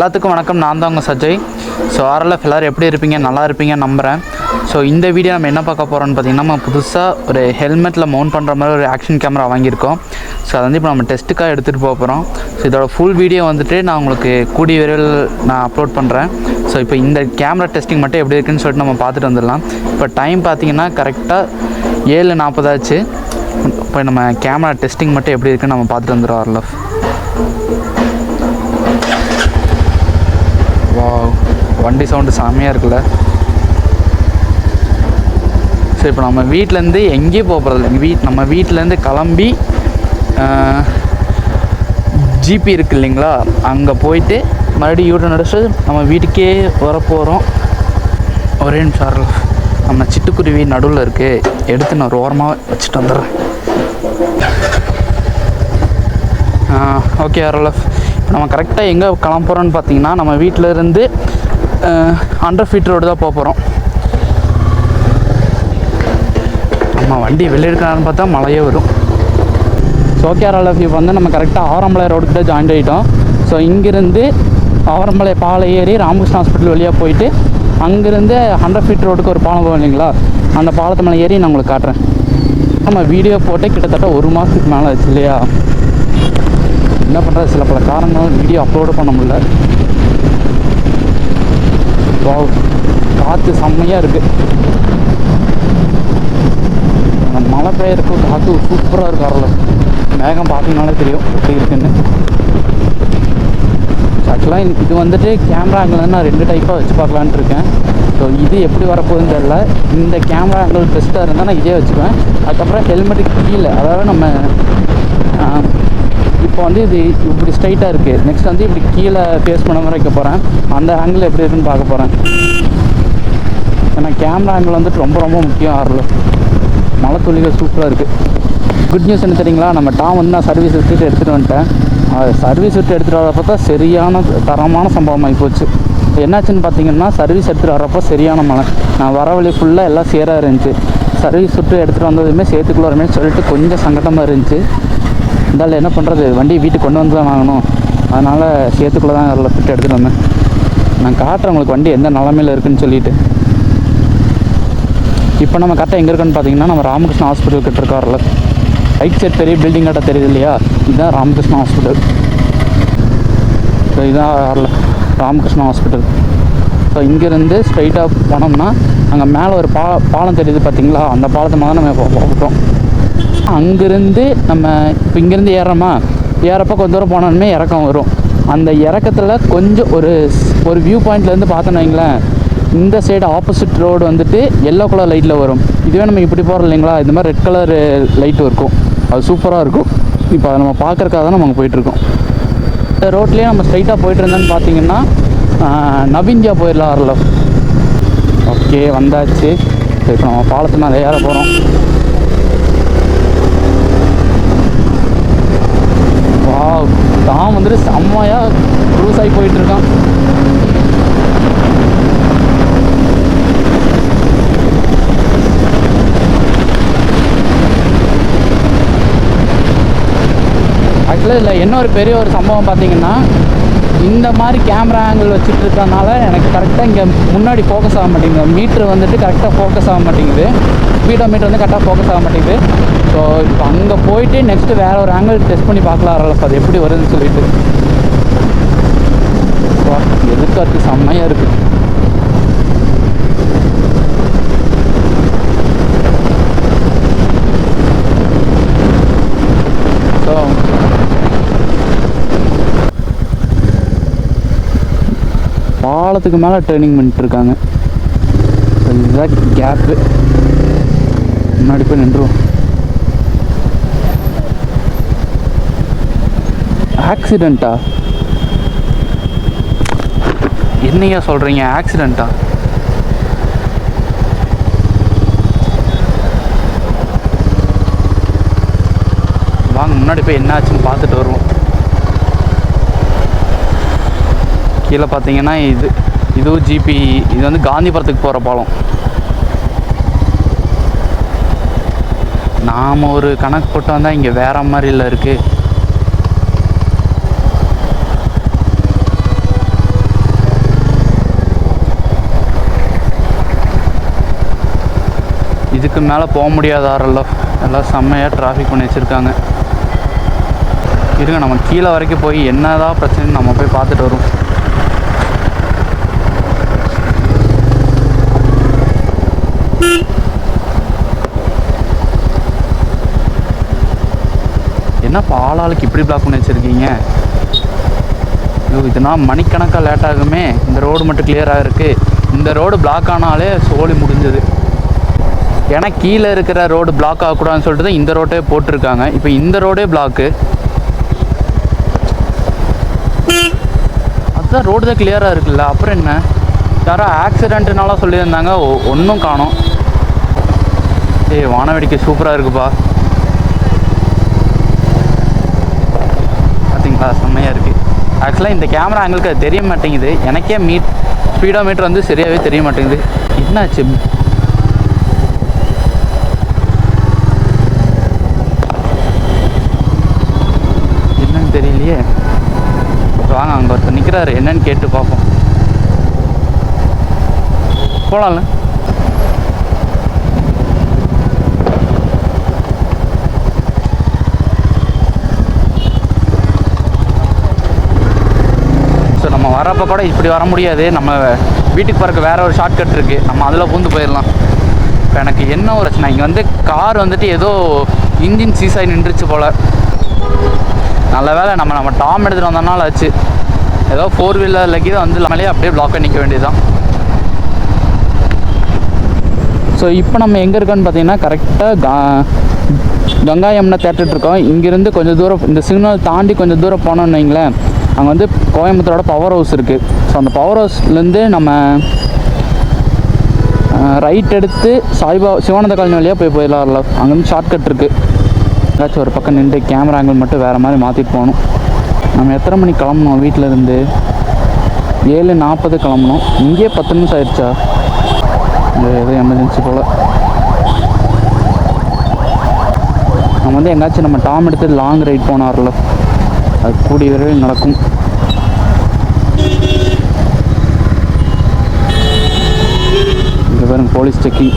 எல்லாத்துக்கும் வணக்கம். நான் தான் உங்கள் சஜய். ஸோ ஆர்எல்எஃப் எல்லோரும் எப்படி இருப்பீங்க? நல்லா இருப்பீங்க நம்புகிறேன். ஸோ இந்த வீடியோ நம்ம என்ன பார்க்க போகிறோம்னு பார்த்தீங்கன்னா, நம்ம புதுசாக ஒரு ஹெல்மெட்டில் மவுண்ட் பண்ணுற மாதிரி ஒரு ஆக்ஷன் கேமரா வாங்கியிருக்கோம். ஸோ அது வந்து இப்போ நம்ம டெஸ்ட்டுக்காக எடுத்துகிட்டு போக போகிறோம். ஸோ இதோட ஃபுல் வீடியோ வந்துட்டு நான் உங்களுக்கு கூடிய விரைவில் நான் அப்லோட் பண்ணுறேன். ஸோ இப்போ இந்த கேமரா டெஸ்டிங் மட்டும் எப்படி இருக்குன்னு சொல்லிட்டு நம்ம பார்த்துட்டு வந்துடலாம். இப்போ டைம் பார்த்தீங்கன்னா கரெக்டாக 7:40 ஆச்சு. இப்போ நம்ம கேமரா டெஸ்டிங் மட்டும் எப்படி இருக்குன்னு நம்ம பார்த்துட்டு வந்துடுவோம். ஆர்எல்எஃப் வண்டி சவுண்டு செம்மையாக இருக்குல்ல. ஸோ இப்போ நம்ம வீட்டிலேருந்து எங்கேயும் போகிறதில்ல. நம்ம வீட்டிலேருந்து கிளம்பி ஜிபி இருக்குது இல்லைங்களா, அங்கே போயிட்டு மறுபடியும் யூட்டன் அடிச்சு நம்ம வீட்டுக்கே வரப்போகிறோம். ஒரே நிமிஷம், நம்ம சிட்டுக்குருவி நடுவில் இருக்குது, எடுத்து நான் ஒரு ஓரமாக வச்சுட்டு வந்துடுறேன். ஓகே ஆர்எல்எஃப், இப்போ நம்ம கரெக்டாக எங்கே கிளம்புறோன்னு பார்த்தீங்கன்னா, நம்ம வீட்டில் இருந்து 100 ஃபீட் ரோடு தான் போக போகிறோம். நம்ம வண்டி வெளியே எடுக்கலான்னு பார்த்தா மழையே வரும். ஸோ ஓகே ஆர்எல்எஃப், இப்போ வந்து நம்ம கரெக்டாக ஆவரம்பாளை ரோடுக்கிட்ட ஜாயின் ஆகிட்டோம். ஸோ இங்கேருந்து ஆவரம்பாளை பாலம் ஏறி ராமகிருஷ்ணா ஹாஸ்பிட்டல் வழியாக போயிட்டு அங்கேருந்து 100 ஃபீட் ரோடுக்கு ஒரு பாலம் போகும் இல்லைங்களா, அந்த பாலத்து மேலே ஏறி நான் உங்களுக்கு காட்டுறேன். நம்ம வீடியோ போட்டு கிட்டத்தட்ட 1 மாதத்துக்கு மேலே ஆச்சு இல்லையா. என்ன பண்ணுறது, சில பல காரணங்கள் வீடியோ அப்லோடு பண்ண முடியல. காற்று செம்மையாக இருக்குது. அந்த மழை பெய்யறதுக்கு காற்று சூப்பராக இருக்கு. ஆர்எல்எஃப் மேகம் பார்த்தீங்கனாலே தெரியும் எப்படி இருக்குன்னு. ஆக்சுவலாக இது வந்துட்டு கேமரா ஆங்கிள் வந்து நான் 2 டைப்பாக வச்சு பார்க்கலான்ட்டு இருக்கேன். ஸோ இது எப்படி வரப்போகுதுன்னு தெரியல. இந்த கேமரா ஆங்கிள் பெஸ்ட்டாக இருந்தால் நான் இதே வச்சுக்குவேன். அதுக்கப்புறம் ஹெல்மெட்டுக்கு கீழே, அதாவது நம்ம இப்போ வந்து இது இப்படி ஸ்ட்ரைட்டாக இருக்குது, நெக்ஸ்ட் வந்து இப்படி கீழே ஃபேஸ் பண்ண மாதிரி வைக்க போகிறேன். அந்த ஆங்கிள் எப்படி இருக்குன்னு பார்க்க போகிறேன். ஏன்னா கேமரா ஆங்கிள் வந்துட்டு ரொம்ப ரொம்ப முக்கியம். ஆர்எல்எஃப் மழை துளிகள் சூப்பராக இருக்குது. குட் நியூஸ் என்ன தெரியுங்களா, நம்ம டாம் வந்து நான் சர்வீஸ் விட்டுட்டு எடுத்துகிட்டு வந்துட்டேன். சர்வீஸ் விட்டு எடுத்துகிட்டு வரப்போ தான் சரியான தரமான சம்பவம் ஆகி போச்சு. என்னாச்சுன்னு பார்த்தீங்கன்னா, சர்வீஸ் எடுத்துகிட்டு வரப்போ சரியான மழை. நான் வர வழி ஃபுல்லாக எல்லாம் சேராக இருந்துச்சு. சர்வீஸ் விட்டு எடுத்துகிட்டு வந்ததுமே சேர்த்துக்குள்ள வரமே சொல்லிட்டு கொஞ்சம் சங்கடமாக இருந்துச்சு. இருந்தாலும் என்ன பண்ணுறது, வண்டி வீட்டுக்கு கொண்டு வந்து தான் வாங்கணும். அதனால் சேர்த்துக்குள்ளே தான் அதில் ஃபிட் எடுத்துகிட்டு வந்தேன். நான் காட்டுறேன் உங்களுக்கு வண்டி எந்த நிலமையில் இருக்குதுன்னு சொல்லிவிட்டு. இப்போ நம்ம கரெக்டாக எங்கே இருக்குன்னு பார்த்தீங்கன்னா, நம்ம ராமகிருஷ்ணா ஹாஸ்பிட்டல் கிட்ட இருக்கார்ல, ரைட் சைட் பெரிய பில்டிங் கட்ட தெரியுது இல்லையா, இதுதான் ராமகிருஷ்ணா ஹாஸ்பிட்டல். ஸோ இதுதான் ராமகிருஷ்ணா ஹாஸ்பிட்டல். ஸோ இங்கேருந்து ஸ்ட்ரைட்டாக போனோம்னா அங்கே மேலே ஒரு பாலம் தெரியுது பார்த்தீங்களா, அந்த பாலத்தை மேலே நம்ம போட்டோம். அங்கேருந்து நம்ம இப்போ இங்கேருந்து ஏறுறோமா, ஏறப்போ கொஞ்சம் தூரம் போனோமே இறக்கம் வரும். அந்த இறக்கத்தில் கொஞ்சம் ஒரு வியூ பாயிண்ட்லேருந்து பார்த்தோன்னு வைங்களேன், இந்த சைடு ஆப்போசிட் ரோடு வந்துட்டு எல்லோ கலர் லைட்டில் வரும். இதுவே நம்ம இப்படி போகிறோம் இல்லைங்களா, இந்த மாதிரி ரெட் கலர் லைட் இருக்கும். அது சூப்பராக இருக்கும். இப்போ அதை நம்ம பார்க்குறக்காக தான் நம்ம அங்கே போயிட்டுருக்கோம். இந்த ரோட்லேயே நம்ம ஸ்ட்ரைட்டாக போயிட்டு இருந்தோன்னு பார்த்தீங்கன்னா நவீந்தியா போயிடலாம். ஆர்எல்எஃப் ஓகே வந்தாச்சு. இப்போ நம்ம பாலத்து மேலே ஏற போகிறோம். தான் வந்துட்டு செம்மையாக க்ரூஸ் ஆகி போயிட்டுருக்கான். ஆக்சுவலாக இதில் என்ன ஒரு பெரிய ஒரு சம்பவம் பார்த்தீங்கன்னா, இந்த மாதிரி கேமரா ஆங்கிள் வச்சுட்டு இருக்கனால எனக்கு கரெக்டாக இங்கே முன்னாடி ஃபோக்கஸ் ஆக மாட்டேங்குது. மீட்ரு வந்துட்டு கரெக்டாக ஃபோக்கஸ் ஆக மாட்டேங்குது. ஸ்பீடோ மீட்டர் வந்து கரெக்டாக ஃபோக்கஸ் ஆக மாட்டேங்குது. ஸோ இப்போ அங்கே போயிட்டு நெக்ஸ்ட்டு வேறு ஒரு ஆங்கிள் டெஸ்ட் பண்ணி பார்க்கலாம். அது எப்படி வருதுன்னு சொல்லிட்டு. எதிர்காற்று செம்மையாக இருக்குது. ஸோ பாலத்துக்கு மேலே ட்ரைனிங் பண்ணிட்டுருக்காங்க. இதுதான் கேப்பு. முன்னாடி போய் நின்றுவோம். ஆக்சிடெண்ட்டா? என்னையா சொல்கிறீங்க, ஆக்சிடெண்ட்டா? வாங்க முன்னாடி போய் என்னாச்சுன்னு பார்த்துட்டு வருவோம். கீழே பார்த்தீங்கன்னா இதுவும் ஜிபி, இது வந்து காந்திபுரத்துக்கு போகிற பாலம். நாம் ஒரு கணக்கு போட்டு வந்தால் இங்கே வேறு மாதிரில இருக்குது. இதுக்கு மேலே போக முடியாத ஆறல்ல, எல்லாம் செம்மையாக டிராஃபிக் பண்ணி வச்சுருக்காங்க. இருங்க, நம்ம கீழே வரைக்கும் போய் என்னதான் பிரச்சனைன்னு நம்ம போய் பார்த்துட்டு வரோம். என்னப்பா ஆளாளுக்கு இப்படி பிளாக் பண்ணி வச்சுருக்கீங்க? ஐயோ, இதுனா மணிக்கணக்காக லேட் ஆகுமே. இந்த ரோடு மட்டும் கிளியராக இருக்குது. இந்த ரோடு பிளாக் ஆனாலே சோலி முடிஞ்சது. ஏன்னா கீழே இருக்கிற ரோடு பிளாக் ஆகக்கூடாதுன்னு சொல்லிட்டு தான் இந்த ரோட்டே போட்டிருக்காங்க. இப்போ இந்த ரோடே பிளாக்கு. அதுதான் ரோடு தான் கிளியராக இருக்குல்ல, அப்புறம் என்ன? யாரோ ஆக்சிடென்ட்னாலாம் சொல்லியிருந்தாங்க, ஒன்றும் காணோம். வானவேடிக்கை சூப்பராக இருக்குப்பா. பார்த்தீங்களா, செம்மையாக இருக்குது. ஆக்சுவலாக இந்த கேமரா ஆங்கிளுக்கு அது தெரிய மாட்டேங்குது. எனக்கே ஸ்பீடோமீட்டர் வந்து சரியாகவே தெரிய மாட்டேங்குது. என்னாச்சு? என்னன்னு தெரியலையே. வாங்க, அங்கே ஒருத்தர் நிற்கிறாரு, என்னன்னு கேட்டு பார்ப்போம். போகலாம்ல? ஸோ நம்ம வரப்போ கூட இப்படி வர முடியாது. நம்ம வீட்டுக்கு போகிறக்கு வேறு ஒரு ஷார்ட்கட் இருக்குது, நம்ம அதில் பூந்து போயிடலாம். இப்போ எனக்கு என்ன ஒரு பிரச்சனை, இங்கே வந்து கார் வந்துட்டு ஏதோ இன்ஜின் சீஸாகி நின்றுச்சு போல். நல்ல வேலை நம்ம டாம் எடுத்துகிட்டு வந்தனால ஆச்சு. ஏதோ 4 வீலரில் கீழே வந்து நம்மளே அப்படியே பிளாக்காக நிற்க வேண்டியதுதான். ஸோ இப்போ நம்ம எங்கே இருக்கோன்னு பார்த்தீங்கன்னா கரெக்டாக கங்கா யமுனா தேட்டர் இருக்கோம். இங்கேருந்து கொஞ்சம் தூரம், இந்த சிக்னல் தாண்டி கொஞ்சம் தூரம் போனோன்னு வைங்களேன், அங்கே வந்து கோயம்புத்தூரோட பவர் ஹவுஸ் இருக்குது. ஸோ அந்த பவர் ஹவுஸ்லேருந்து நம்ம ரைட் எடுத்து சிவானந்த காலனி வழியாக போயிடலாம். அங்கேருந்து ஷார்ட்கட் இருக்குது. ஏதாச்சும் ஒரு பக்கம் நின்று கேமரா ஆங்கிள் மட்டும் வேறு மாதிரி மாற்றிட்டு போகணும். நம்ம எத்தனை மணிக்கு கிளம்பணும்? வீட்டில் இருந்து 7:40 கிளம்பணும். இங்கேயே 10 நிமிஷம் ஆயிடுச்சா? ஏதோ எமர்ஜென்சி போல். நம்ம வந்து எங்காச்சும் நம்ம டாம் எடுத்து லாங் ரைட் போனார்ல, அது கூடிய விரைவில் நடக்கும். இங்கே பாருங்க, போலீஸ் செக்கிங்.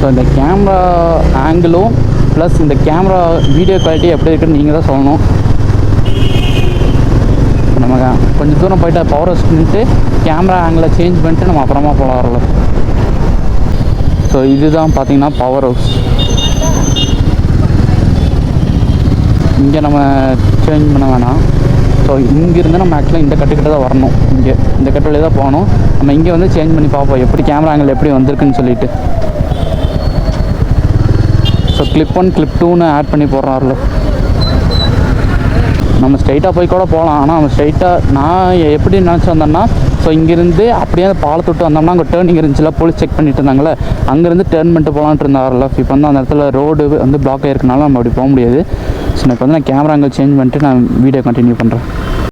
ஸோ இந்த கேமரா ஆங்கிளும் ப்ளஸ் இந்த கேமரா வீடியோ குவாலிட்டி எப்படி இருக்குன்னு நீங்கள் தான் சொல்லணும். நம்ம கொஞ்சம் தூரம் போய்ட்டு பவர் ஹவுஸ் நின்றுட்டு கேமரா ஆங்கிளை சேஞ்ச் பண்ணிட்டு நம்ம அப்புறமா போகலாம். ஸோ இதுதான் பார்த்தீங்கன்னா பவர் ஹவுஸ். இங்கே நம்ம சேஞ்ச் பண்ண வேணாம். ஸோ இங்கேருந்து நம்ம ஆக்சுவலாக இந்த கட்டுக்கிட்ட தான் வரணும். இங்கே இந்த கட்டு வழியாக தான் போகணும். நம்ம இங்கே வந்து சேஞ்ச் பண்ணி பார்ப்போம் எப்படி கேமரா ஆங்கிள் எப்படி வந்திருக்குன்னு சொல்லிட்டு. ஸோ கிளிப் 1 கிளிப் 2ன்னு ஆட் பண்ணி போடுறாருல. நம்ம ஸ்ட்ரைட்டாக போய் கூட போகலாம். ஆனால் நம்ம ஸ்ட்ரைட்டாக நான் எப்படி நினச்சி வந்தேன்னா, ஸோ இங்கேருந்து அப்படியே அந்த பாலத்தை விட்டு வந்தோம்னா அங்கே டேர்னிங் இருந்துச்சுல, போலீஸ் செக் பண்ணிட்டு இருந்தாங்களே, அங்கேருந்து டேர்ன் பண்ணிட்டு போகலான்ட்டு இருந்தார்ல. இப்போ வந்து அந்த இடத்துல ரோடு வந்து பிளாக் ஆகிருக்கனால நம்ம அப்படி போக முடியாது. ஸோ இப்போ வந்து நான் கேமரா ஆங்கிள் சேஞ்ச் பண்ணிட்டு நான் வீடியோ கண்டினியூ பண்ணுறேன்.